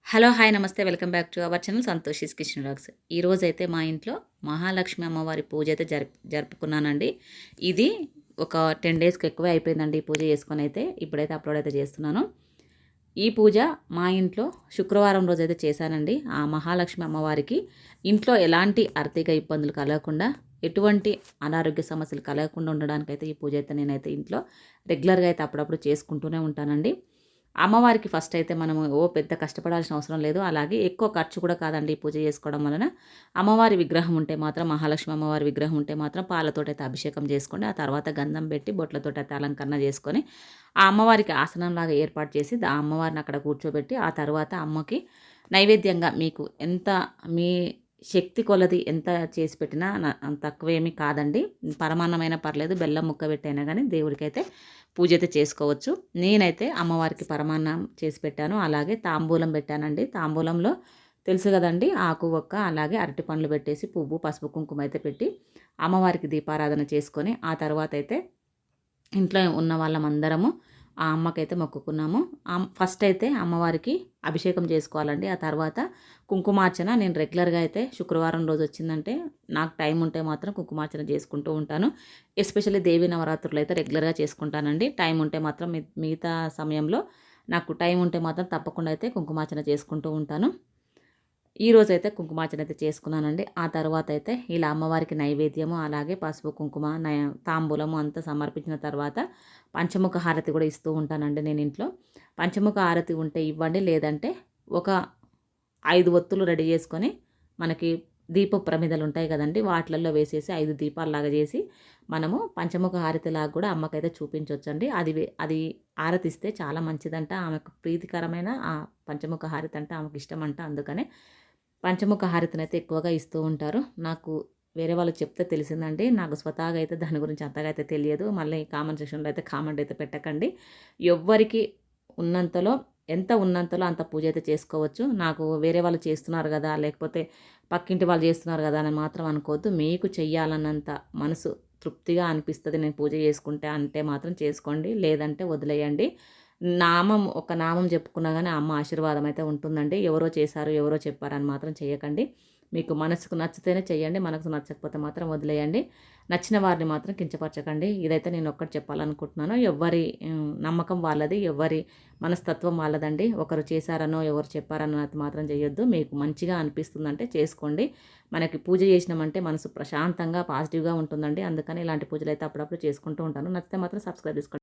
Hello hi నమస్తే welcome back to our channel Santoshi's kitchen vlogs. ఈరోజైతే మా ఇంట్లో మహాలక్ష్మి అమ్మవారి పూజ అయితే జరుపుకున్నానండి. ఇది ఒక 10 డేస్కి ఎక్కువే అయిపోయిందండి ఈ పూజ చేసుకొని. అయితే ఇప్పుడైతే అప్లోడ్ అయితే చేస్తున్నాను. ఈ పూజ మా ఇంట్లో శుక్రవారం రోజైతే చేశానండి. ఆ మహాలక్ష్మి అమ్మవారికి ఇంట్లో ఎలాంటి ఆర్థిక ఇబ్బందులు కలగకుండా, ఎటువంటి అనారోగ్య సమస్యలు కలగకుండా ఉండడానికైతే ఈ పూజ అయితే నేనైతే ఇంట్లో రెగ్యులర్గా అయితే అప్పుడప్పుడు చేసుకుంటూనే ఉంటానండి. అమ్మవారికి ఫస్ట్ అయితే మనము పెద్ద కష్టపడాల్సిన అవసరం లేదు. అలాగే ఎక్కువ ఖర్చు కూడా కాదండి ఈ పూజ చేసుకోవడం వలన. అమ్మవారి విగ్రహం ఉంటే మాత్రం, మహాలక్ష్మి అమ్మవారి విగ్రహం ఉంటే మాత్రం పాలతోటైతే అభిషేకం చేసుకోండి. ఆ తర్వాత గంధం పెట్టి బొట్లతోటైతే అలంకరణ చేసుకొని, ఆ అమ్మవారికి ఆసనంలాగా ఏర్పాటు చేసి ఆ అమ్మవారిని అక్కడ కూర్చోబెట్టి, ఆ తర్వాత అమ్మకి నైవేద్యంగా మీకు ఎంత మీ శక్తి కొలది ఎంత చేసి పెట్టినా తక్కువేమీ కాదండి. పరమాన్నమైనా పర్లేదు, బెల్లం ముక్క పెట్టైనా కానీ దేవుడికైతే పూజ అయితే చేసుకోవచ్చు. నేనైతే అమ్మవారికి పరమాన్నం చేసి పెట్టాను. అలాగే తాంబూలం పెట్టానండి. తాంబూలంలో తెలుసు కదండి, ఆకు ఒక్క అలాగే అరటి పండ్లు పెట్టేసి పువ్వు పసుపు కుంకుమ అయితే పెట్టి అమ్మవారికి దీపారాధన చేసుకొని, ఆ తర్వాత అయితే ఇంట్లో ఉన్న వాళ్ళమందరము ఆ అమ్మకైతే మొక్కుకున్నాము. ఫస్ట్ అయితే అమ్మవారికి అభిషేకం చేసుకోవాలండి. ఆ తర్వాత కుంకుమార్చన నేను రెగ్యులర్గా అయితే శుక్రవారం రోజు వచ్చిందంటే నాకు టైం ఉంటే మాత్రం కుంకుమార్చన చేసుకుంటూ ఉంటాను. ఎస్పెషల్లీ దేవి నవరాత్రులు అయితే రెగ్యులర్గా చేసుకుంటానండి. టైం ఉంటే మాత్రం మిగతా సమయంలో నాకు టైం ఉంటే మాత్రం తప్పకుండా అయితే కుంకుమార్చన చేసుకుంటూ ఉంటాను. ఈరోజైతే కుంకుమార్చన అయితే చేసుకున్నానండి. ఆ తర్వాత అయితే ఇలా అమ్మవారికి నైవేద్యము, అలాగే పసుపు కుంకుమ తాంబూలము అంతా సమర్పించిన తర్వాత పంచముఖ హారతి కూడా ఇస్తూ ఉంటానండి నేను ఇంట్లో. పంచముఖ హారతి ఉంటే ఇవ్వండి, లేదంటే ఒక 5 ఒత్తులు రెడీ చేసుకొని, మనకి దీప ప్రమిదలు ఉంటాయి కదండి, వాటిలలో వేసేసి 5 దీపాలలాగా చేసి మనము పంచముఖ హారతిలాగా కూడా అమ్మకైతే చూపించవచ్చండి. అది హారతిస్తే చాలా మంచిదంట. ఆమెకు ప్రీతికరమైన ఆ పంచముఖ హారతి అంటే ఆమెకు ఇష్టమంట. అందుకనే పంచముఖ హారతినైతే ఎక్కువగా ఇస్తూ ఉంటారు. నాకు వేరే వాళ్ళు చెప్తే తెలిసిందండి. నాకు స్వతహాగా అయితే దాని గురించి అంతగా అయితే తెలియదు. మళ్ళీ కామెంట్ సెక్షన్‌లో అయితే కామెంట్ అయితే పెట్టకండి. ఎవ్వరికి ఉన్నంతలో, ఎంత ఉన్నంతలో అంత పూజ అయితే చేసుకోవచ్చు. నాకు వేరే వాళ్ళు చేస్తున్నారు గదా, లేకపోతే పక్కింటి వాళ్ళు చేస్తున్నారు గదా అని మాత్రం అనుకోవద్దు. మీకు చెయ్యాలన్నంత మనసు తృప్తిగా అనిపిస్తది నేను పూజ చేసుకుంటే అంటే మాత్రం చేసుకోండి. లేదంటే వదిలేయండి. ఒక నామం చెప్పుకున్నా గానీ అమ్మ ఆశీర్వాదం అయితే ఉంటుందండి. ఎవరో చేశారు, ఎవరో చెప్పారని మాత్రం చేయకండి. మీకు మనసుకు నచ్చితేనే చేయండి. మనకు నచ్చకపోతే మాత్రం వదిలేయండి. నచ్చిన వారిని మాత్రం కించపరచకండి. ఇదైతే నేను ఒక్కటి చెప్పాలనుకుంటున్నాను. ఎవ్వరి నమ్మకం వాళ్ళది, ఎవ్వరి మనస్తత్వం వాళ్ళదండి. ఒకరు చేశారనో, ఎవరు చెప్పారనో అది మాత్రం చేయొద్దు. మీకు మంచిగా అనిపిస్తుందంటే చేసుకోండి. మనకి పూజ చేసినామంటే మనసు ప్రశాంతంగా, పాజిటివ్‌గా ఉంటుందండి. అందుకని ఇలాంటి పూజలు అయితే అప్పుడప్పుడు చేసుకుంటూ ఉంటాను. నచ్చితే మాత్రం సబ్స్క్రైబ్ చేసుకోండి.